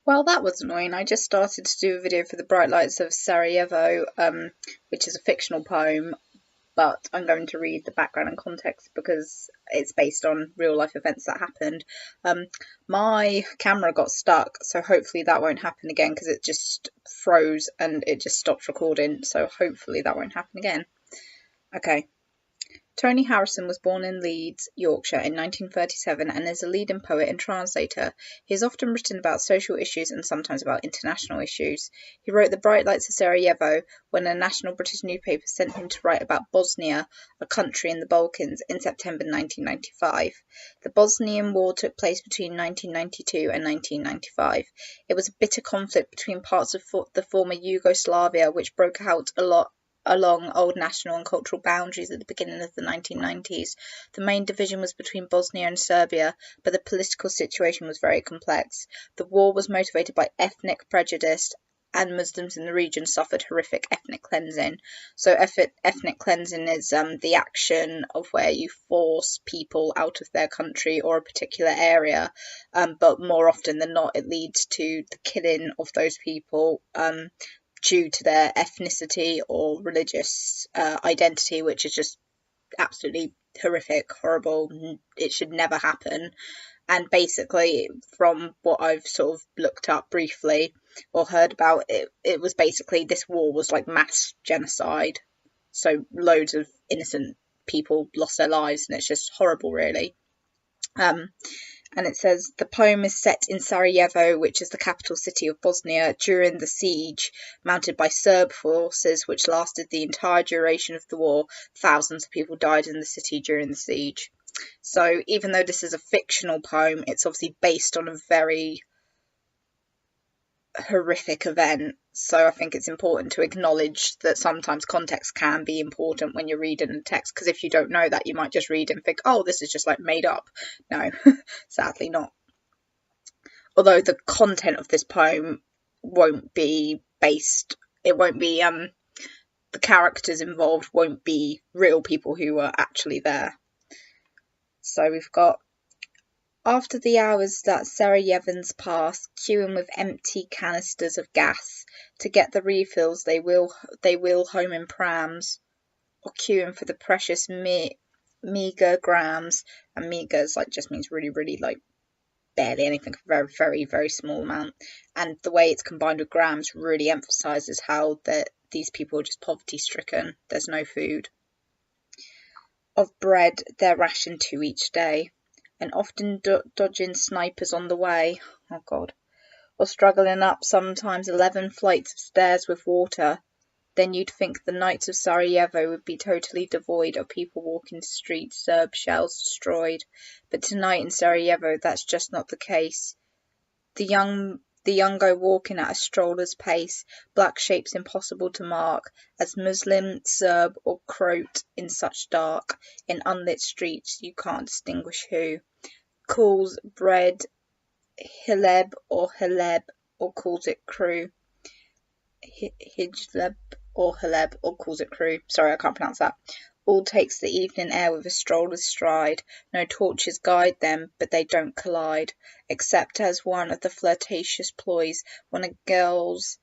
Well, that was annoying. I just started to do a video for the Bright Lights of Sarajevo, which is a fictional poem, but I'm going to read the background and context because it's based on real life events that happened. My camera got stuck, so hopefully that won't happen again because it just froze and it just stopped recording, so hopefully that won't happen again. Okay. Tony Harrison was born in Leeds, Yorkshire in 1937 and is a leading poet and translator. He has often written about social issues and sometimes about international issues. He wrote The Bright Lights of Sarajevo when a national British newspaper sent him to write about Bosnia, a country in the Balkans, in September 1995. The Bosnian War took place between 1992 and 1995. It was a bitter conflict between parts of the former Yugoslavia, which broke out along old national and cultural boundaries at the beginning of the 1990s. The main division was between Bosnia and Serbia, but the political situation was very complex. The war was motivated by ethnic prejudice, and Muslims in the region suffered horrific ethnic cleansing. So ethnic cleansing is the action of where you force people out of their country or a particular area, but more often than not it leads to the killing of those people due to their ethnicity or religious identity, which is just absolutely horrific, horrible. It should never happen. And basically, from what I've sort of looked up briefly or heard about, it was basically this war was like mass genocide. So loads of innocent people lost their lives, and it's just horrible, really. And it says, the poem is set in Sarajevo, which is the capital city of Bosnia, during the siege mounted by Serb forces, which lasted the entire duration of the war. Thousands of people died in the city during the siege. So even though this is a fictional poem, it's obviously based on a very horrific event. So I think it's important to acknowledge that sometimes context can be important when you're reading a text, because if you don't know that, you might just read it and think, oh, this is just like made up. No, sadly not. Although the content of this poem won't be based, it won't be, the characters involved won't be real people who were actually there. So we've got, after the hours that Sarajevans pass, queuing with empty canisters of gas to get the refills, they wheel home in prams, or queuing for the precious meager grams. And meager is like just means really, really like barely anything, a very, very, very small amount. And the way it's combined with grams really emphasises how that these people are just poverty stricken. There's no food. Of bread, their ration 2 each day, and often dodging snipers on the way, oh God, or struggling up sometimes 11 flights of stairs with water. Then you'd think the nights of Sarajevo would be totally devoid of people walking the streets, Serb shells destroyed. But tonight in Sarajevo, that's just not the case. The young go walking at a stroller's pace, black shapes impossible to mark, as Muslim, Serb, or Croat in such dark, in unlit streets you can't distinguish who. Calls bread Hileb, or calls it crew. Hijleb or Hileb, or calls it crew. Sorry, I can't pronounce that. All takes the evening air with a stroller's stride. No torches guide them, but they don't collide, except as one of the flirtatious ploys when a girl's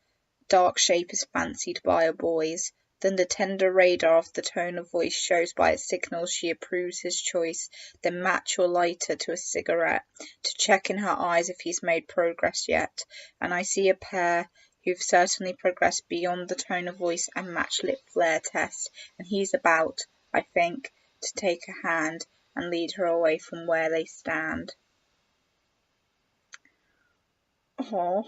dark shape is fancied by a boy's. Then the tender radar of the tone of voice shows by its signals she approves his choice. Then match your lighter to a cigarette, to check in her eyes if he's made progress yet. And I see a pair who've certainly progressed beyond the tone of voice and match lip flare test, and he's about, I think, to take a hand and lead her away from where they stand. Oh,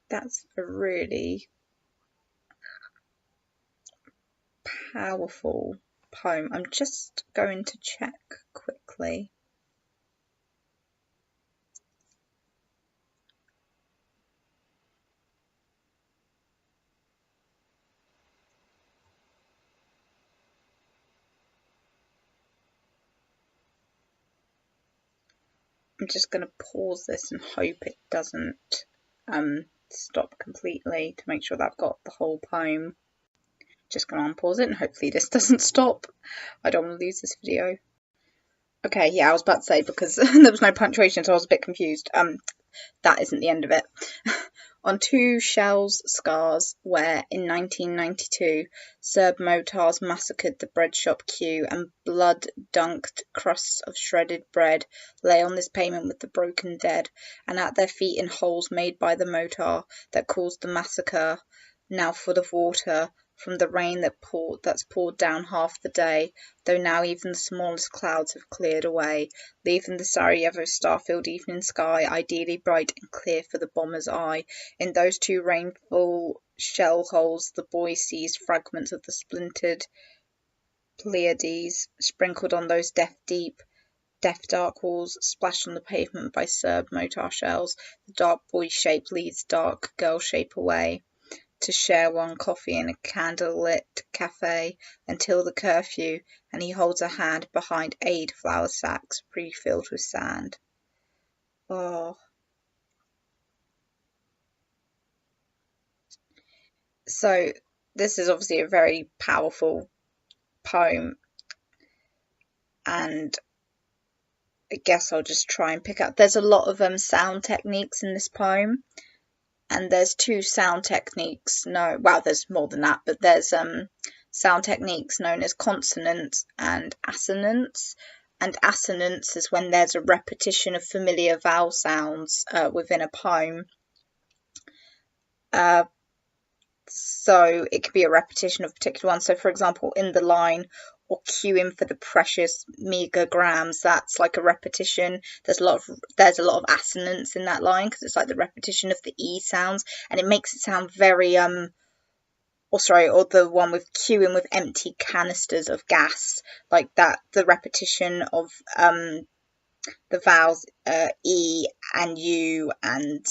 that's a really powerful poem. I'm just going to check quickly. I'm just going to pause this and hope it doesn't stop completely to make sure that I've got the whole poem. Just going to unpause it and hopefully this doesn't stop. I don't want to lose this video. Okay, yeah, I was about to say, because there was no punctuation, so I was a bit confused. That isn't the end of it. On two shells scars where, in 1992, Serb mortars massacred the bread shop queue and blood-dunked crusts of shredded bread lay on this pavement with the broken dead, and at their feet in holes made by the mortar that caused the massacre, now full of water from the rain that's poured down half the day, though now even the smallest clouds have cleared away, leaving the Sarajevo star-filled evening sky ideally bright and clear for the bomber's eye. In those two rainfall shell holes the boy seized fragments of the splintered Pleiades, sprinkled on those deaf dark walls, splashed on the pavement by Serb mortar shells. The dark boy shape leads dark girl shape away to share one coffee in a candle-lit cafe until the curfew, and he holds a hand behind aid flour sacks pre-filled with sand. Oh. So this is obviously a very powerful poem, and I guess I'll just try and pick up. There's a lot of sound techniques in this poem, and there's two sound techniques. No, well, there's more than that, but there's sound techniques known as consonance and assonance. And assonance is when there's a repetition of familiar vowel sounds within a poem. So it could be a repetition of a particular one. So, for example, in the line, or queuing for the precious meager grams, that's like a repetition. There's a lot of assonance in that line because it's like the repetition of the E sounds, and it makes it sound very or the one with queuing with empty canisters of gas, like that, the repetition of the vowels E and U and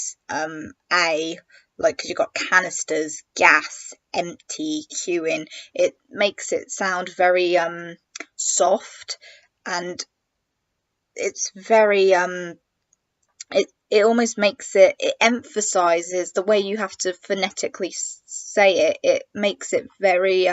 A, like, because you've got canisters, gas, empty, queuing. It makes it sound very soft, and it's very it almost makes it emphasizes the way you have to phonetically say it. It makes it very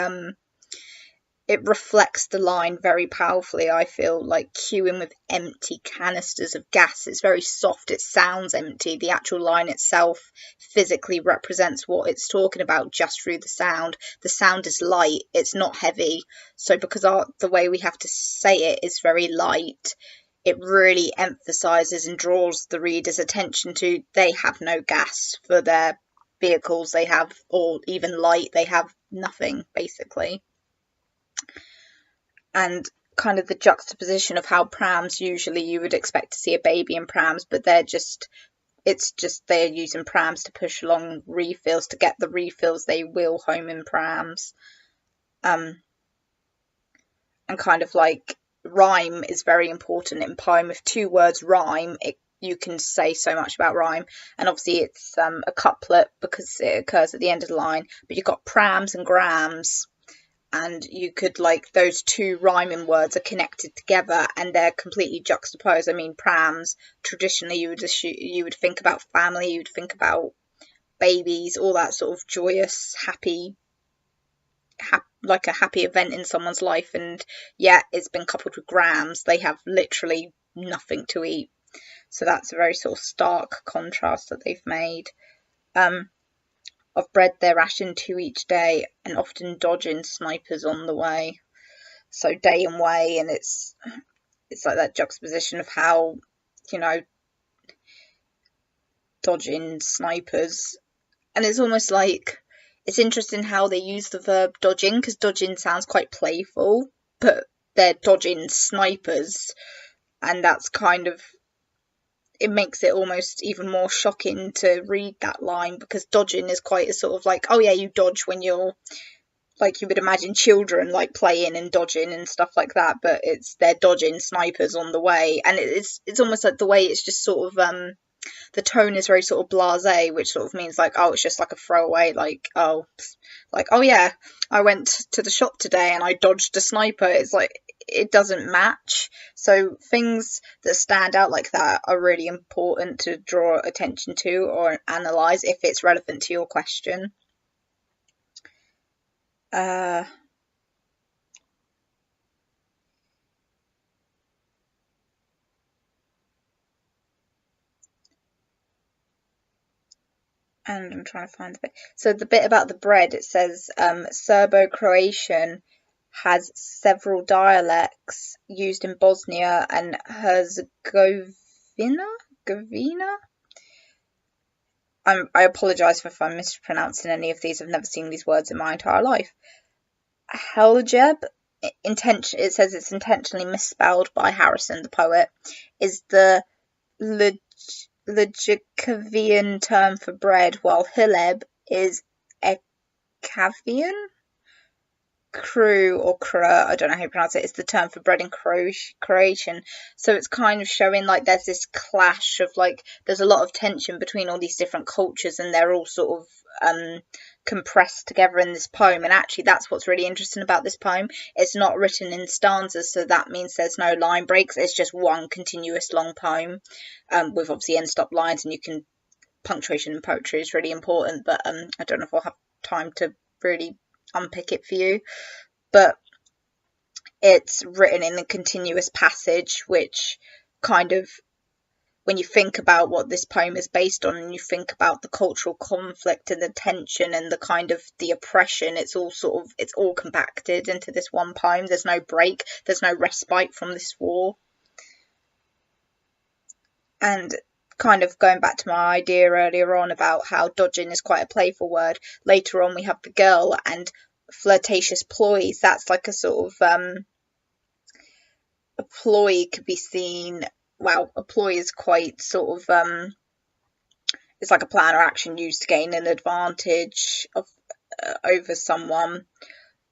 it reflects the line very powerfully. I feel like queuing with empty canisters of gas. It's very soft. It sounds empty. The actual line itself physically represents what it's talking about just through the sound. The sound is light. It's not heavy. So because the way we have to say it is very light, it really emphasizes and draws the reader's attention to they have no gas for their vehicles. They have, or even light, they have nothing basically. And kind of the juxtaposition of how prams, usually you would expect to see a baby in prams, but they're using prams to push along refills, to get the refills they will home in prams. And kind of like rhyme is very important in poem. If two words rhyme, you can say so much about rhyme. And obviously it's a couplet because it occurs at the end of the line, but you've got prams and grams, and you could, like, those two rhyming words are connected together and they're completely juxtaposed. I mean, prams, traditionally you would think about family, you'd think about babies, all that sort of joyous, happy, like a happy event in someone's life, and yet it's been coupled with grams. They have literally nothing to eat. So that's a very sort of stark contrast that they've made. Of bread they're rationed two each day, and often dodging snipers on the way. So day and way, and it's like that juxtaposition of how, dodging snipers. And it's almost like, it's interesting how they use the verb dodging, because dodging sounds quite playful, but they're dodging snipers, and that's kind of, it makes it almost even more shocking to read that line, because dodging is quite a sort of like, oh yeah, you dodge when you're, like, you would imagine children like playing and dodging and stuff like that, but they're dodging snipers on the way, and it's almost like the way it's just sort of the tone is very sort of blasé, which sort of means like, oh, it's just like a throwaway, like, oh yeah, I went to the shop today and I dodged a sniper. It's like, it doesn't match. So things that stand out like that are really important to draw attention to or analyse if it's relevant to your question. And I'm trying to find the bit. So the bit about the bread, it says Serbo-Croatian has several dialects used in Bosnia and Herzegovina. I apologise if I'm mispronouncing any of these. I've never seen these words in my entire life. Helgeb, it says it's intentionally misspelled by Harrison, the poet, is the Ljukovian term for bread, while Hileb is Ekavian. Crew or Kra, I don't know how you pronounce it, is the term for bread in Croatian. So it's kind of showing like there's this clash of like there's a lot of tension between all these different cultures, and they're all sort of compressed together in this poem. And actually that's what's really interesting about this poem. It's not written in stanzas, so that means there's no line breaks. It's just one continuous long poem with obviously end stop lines, and you can punctuation in poetry is really important, but I don't know if I'll have time to really unpick it for you. But it's written in a continuous passage, which kind of, when you think about what this poem is based on, and you think about the cultural conflict and the tension and the kind of the oppression, it's all compacted into this one poem. There's no break, there's no respite from this war. And kind of going back to my idea earlier on about how dodging is quite a playful word, later on we have the girl and flirtatious ploys. That's like a sort of a ploy could be seen, well, a ploy is quite sort of it's like a plan or action used to gain an advantage of over someone,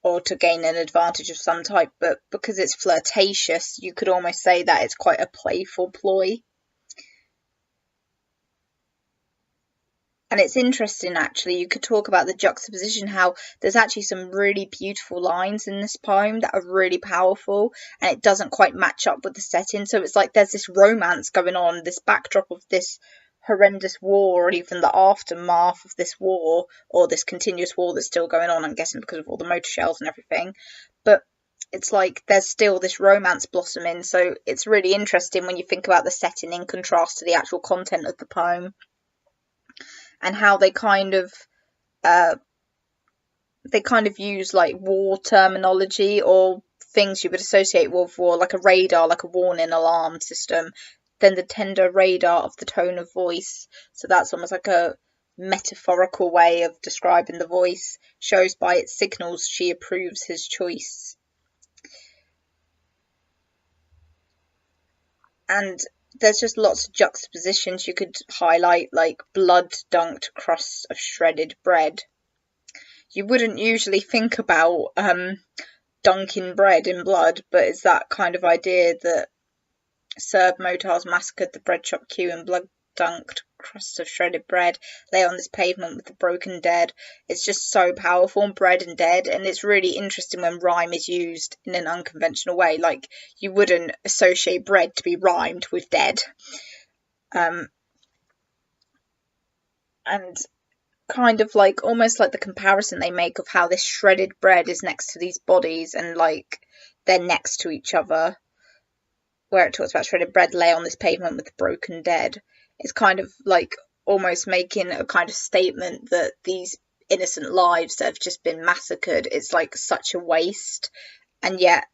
or to gain an advantage of some type. But because it's flirtatious, you could almost say that it's quite a playful ploy. And it's interesting, actually, you could talk about the juxtaposition, how there's actually some really beautiful lines in this poem that are really powerful, and it doesn't quite match up with the setting. So it's like there's this romance going on, this backdrop of this horrendous war, or even the aftermath of this war, or this continuous war that's still going on, I'm guessing because of all the motor shells and everything. But it's like there's still this romance blossoming. So it's really interesting when you think about the setting in contrast to the actual content of the poem. And how they kind of use like war terminology or things you would associate with war, like a radar, like a warning alarm system, then the tender radar of the tone of voice. So that's almost like a metaphorical way of describing the voice. Shows by its signals she approves his choice. And there's just lots of juxtapositions you could highlight, like blood-dunked crust of shredded bread. You wouldn't usually think about dunking bread in blood, but it's that kind of idea that Serb motards massacred the bread shop queue, and blood-dunked crust of shredded bread lay on this pavement with the broken dead. It's just so powerful, bread and dead, and it's really interesting when rhyme is used in an unconventional way. Like, you wouldn't associate bread to be rhymed with dead. And kind of like almost like the comparison they make of how this shredded bread is next to these bodies, and like they're next to each other, where it talks about shredded bread lay on this pavement with the broken dead. It's kind of like almost making a kind of statement that these innocent lives that have just been massacred, it's like such a waste, and yet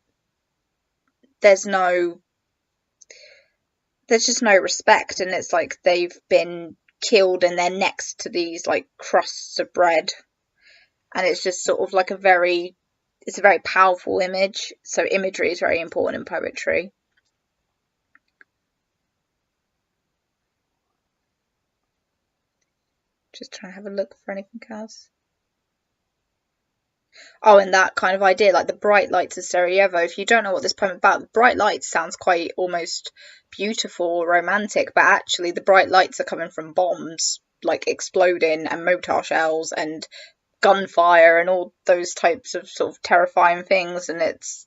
there's just no respect, and it's like they've been killed and they're next to these like crusts of bread, and it's just sort of like it's a very powerful image. So imagery is very important in poetry. Just trying to have a look for anything else. Oh, and that kind of idea, like the bright lights of Sarajevo. If you don't know what this poem is about, the bright lights sounds quite almost beautiful or romantic, but actually the bright lights are coming from bombs, like exploding, and mortar shells and gunfire and all those types of sort of terrifying things. And it's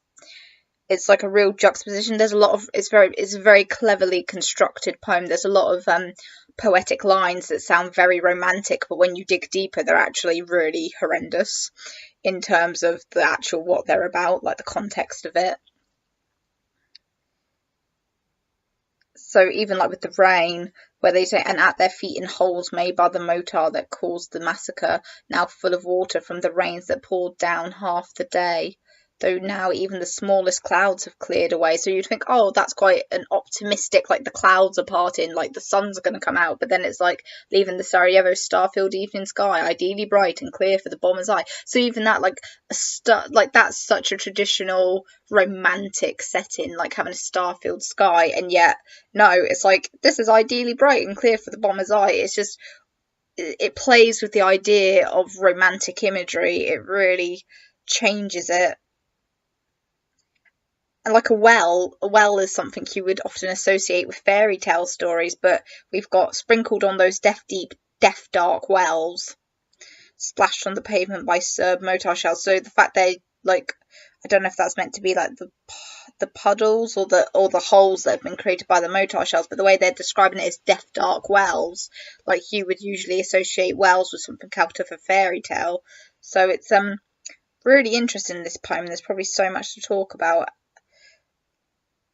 like a real juxtaposition. There's a lot of it's a very cleverly constructed poem. There's a lot of poetic lines that sound very romantic, but when you dig deeper, they're actually really horrendous in terms of the actual what they're about, like the context of it. So even like with the rain, where they say, and at their feet in holes made by the mortar that caused the massacre, now full of water from the rains that poured down half the day. Though now even the smallest clouds have cleared away. So you'd think, oh, that's quite an optimistic, like the clouds are parting, like the sun's going to come out. But then it's like leaving the Sarajevo star-filled evening sky, ideally bright and clear for the bomber's eye. So even that, like like that's such a traditional romantic setting, like having a star-filled sky, and yet no, it's like this is ideally bright and clear for the bomber's eye. It's just it plays with the idea of romantic imagery. It really changes it. And like a well is something you would often associate with fairy tale stories, but we've got sprinkled on those deep, dark wells, splashed on the pavement by Serb mortar shells. So the fact they like, I don't know if that's meant to be like the puddles or the holes that have been created by the mortar shells, but the way they're describing it is dark wells, like you would usually associate wells with something out of a fairy tale. So it's really interesting, this poem. There's probably so much to talk about.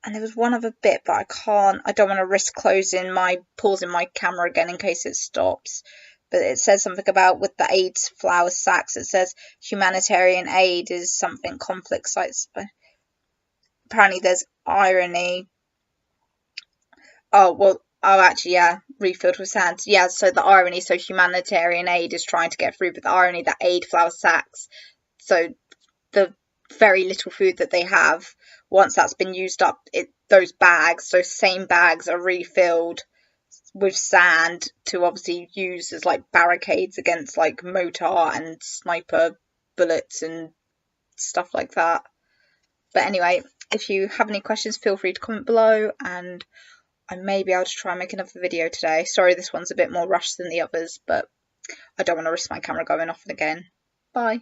And there was one other bit, but I don't want to risk pausing my camera again in case it stops. But it says something about with the aid flower sacks. It says humanitarian aid is something conflict sites. Apparently there's irony. Oh, well, actually, yeah, refilled with sand. Yeah, so the irony, so humanitarian aid is trying to get through, but the irony that aid flower sacks, so the very little food that they have, once that's been used up, those same bags are refilled with sand to obviously use as like barricades against like mortar and sniper bullets and stuff like that. But anyway, if you have any questions, feel free to comment below, and I may be able to try and make another video today. Sorry, this one's a bit more rushed than the others, but I don't want to risk my camera going off again. Bye.